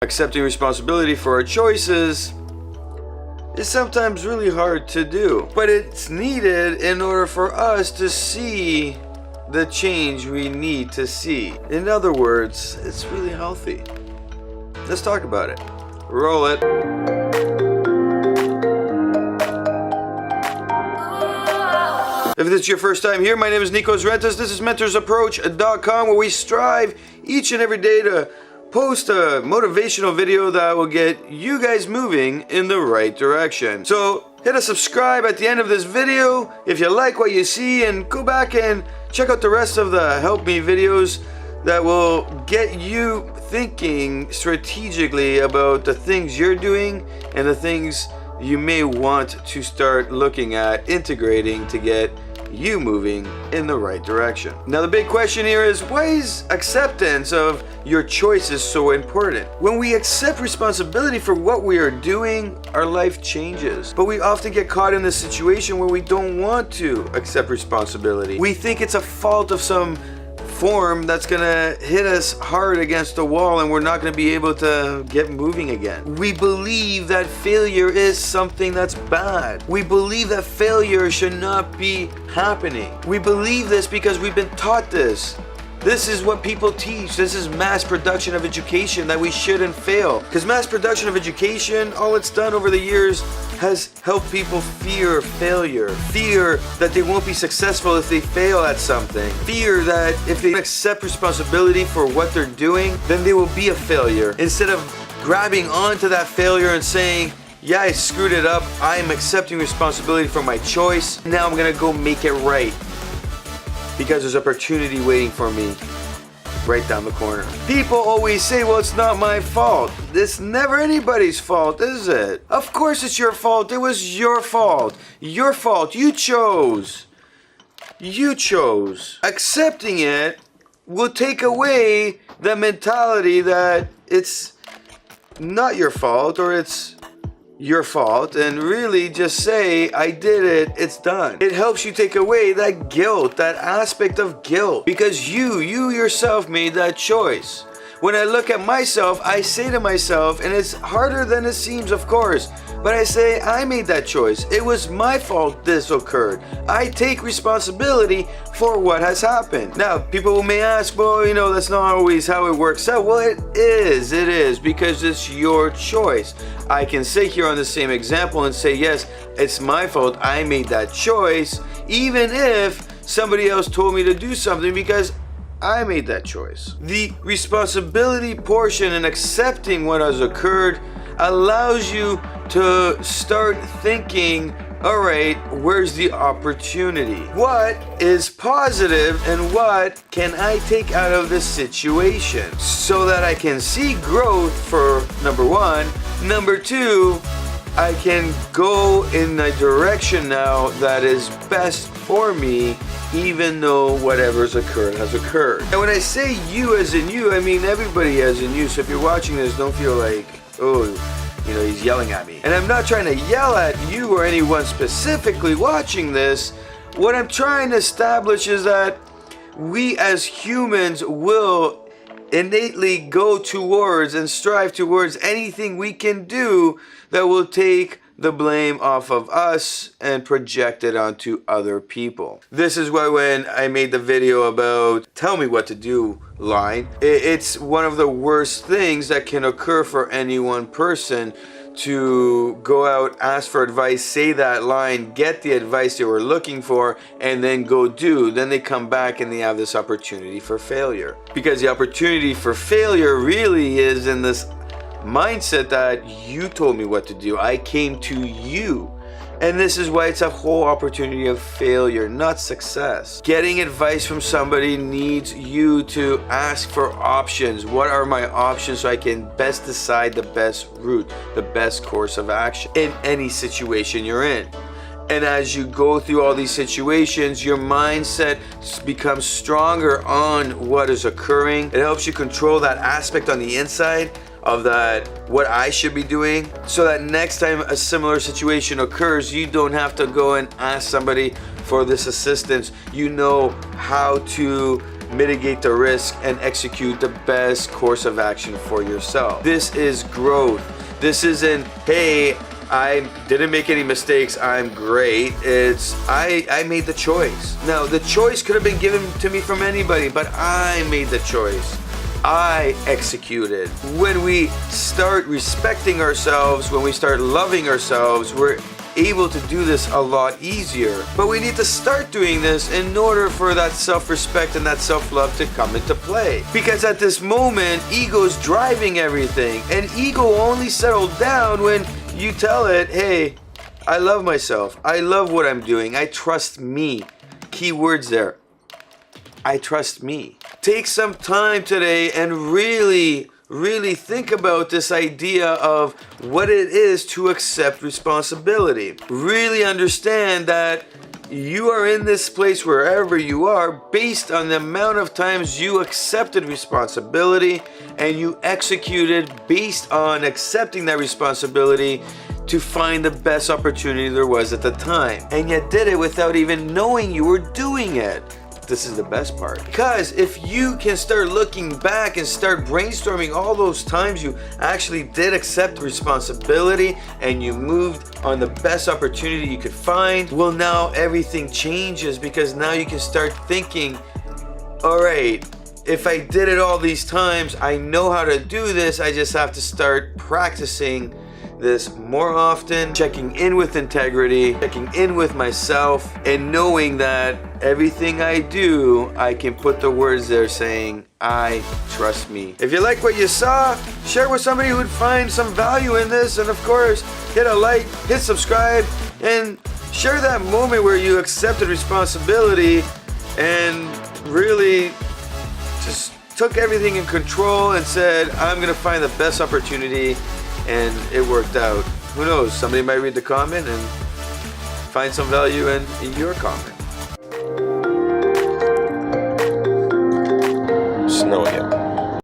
Accepting responsibility for our choices is sometimes really hard to do, but it's needed in order for us to see the change we need to see. In other words, it's really healthy. Let's talk about it. Roll it. If this is your first time here, my name is Nikos Rentas. This is mentorsapproach.com, where we strive each and every day to post a motivational video that will get you guys moving in the right direction. So hit a subscribe at the end of this video if you like what you see, and go back and check out the rest of the Help Me videos that will get you thinking strategically about the things you're doing and the things you may want to start looking at integrating to get you moving in the right direction. Now the big question here is, why is acceptance of your choices so important? When we accept responsibility for what we are doing, our life changes. But we often get caught in this situation where we don't want to accept responsibility. We think it's a fault of some form that's gonna hit us hard against the wall and we're not gonna be able to get moving again. We believe that failure is something that's bad. We believe that failure should not be happening. We believe this because we've been taught this. This is what people teach. This is mass production of education, that we shouldn't fail. Because mass production of education, all it's done over the years has helped people fear failure. Fear that they won't be successful if they fail at something. Fear that if they accept responsibility for what they're doing, then they will be a failure. Instead of grabbing onto that failure and saying, yeah, I screwed it up. I'm accepting responsibility for my choice. Now I'm gonna go make it right, because there's opportunity waiting for me right down the corner. People always say, well, it's not my fault. It's never anybody's fault, is it? Of course it's your fault. It was your fault. Your fault. You chose. You chose. Accepting it will take away the mentality that it's not your fault or it's your fault, and really just say, I did it, it's done. It helps you take away that guilt, that aspect of guilt, because you yourself made that choice. When I look at myself, I say to myself, and it's harder than it seems, of course, but I say, I made that choice. It was my fault this occurred. I take responsibility for what has happened. Now, people may ask, well, that's not always how it works out. Well, it is, because it's your choice. I can sit here on the same example and say, yes, it's my fault. I made that choice, even if somebody else told me to do something, because I made that choice. The responsibility portion and accepting what has occurred allows you to start thinking, all right, where's the opportunity? What is positive and what can I take out of this situation so that I can see growth, for number one. Number two, I can go in a direction now that is best for me, even though whatever's occurred has occurred. And when I say you as in you, I mean everybody as in you. So if you're watching this, don't feel like, oh, he's yelling at me. And I'm not trying to yell at you or anyone specifically watching this. What I'm trying to establish is that we as humans will innately go towards and strive towards anything we can do that will take the blame off of us and project it onto other people. This is why when I made the video about tell me what to do line, it's one of the worst things that can occur for any one person, to go out, ask for advice, say that line, get the advice they were looking for, and then go do. Then they come back and they have this opportunity for failure. Because the opportunity for failure really is in this mindset that you told me what to do. I came to you. And this is why it's a whole opportunity of failure, not success. Getting advice from somebody needs you to ask for options. What are my options so I can best decide the best route, the best course of action in any situation you're in? And as you go through all these situations, your mindset becomes stronger on what is occurring. It helps you control that aspect on the inside of that, what I should be doing, so that next time a similar situation occurs, you don't have to go and ask somebody for this assistance. You know how to mitigate the risk, and execute the best course of action for yourself. This is growth. This isn't, hey, I didn't make any mistakes, I'm great. It's, I made the choice. Now, the choice could have been given to me from anybody, but I made the choice. I executed. When we start respecting ourselves, when we start loving ourselves, we're able to do this a lot easier. But we need to start doing this in order for that self-respect and that self-love to come into play. Because at this moment, ego's driving everything, and ego only settled down when you tell it, hey, I love myself. I love what I'm doing. I trust me. Key words there. I trust me. Take some time today and really think about this idea of what it is to accept responsibility. Really understand that you are in this place wherever you are based on the amount of times you accepted responsibility and you executed based on accepting that responsibility to find the best opportunity there was at the time. And you did it without even knowing you were doing it. This is the best part. Because if you can start looking back and start brainstorming all those times you actually did accept responsibility and you moved on the best opportunity you could find, well, now everything changes, because now you can start thinking, all right, if I did it all these times, I know how to do this. I just have to start practicing this more often, checking in with integrity, checking in with myself, and knowing that everything I do, I can put the words there saying, I trust me. If you like what you saw, share with somebody who would find some value in this, and of course, hit a like, hit subscribe, and share that moment where you accepted responsibility and really just took everything in control and said, I'm gonna find the best opportunity. And it worked out. Who knows? Somebody might read the comment and find some value in your comment.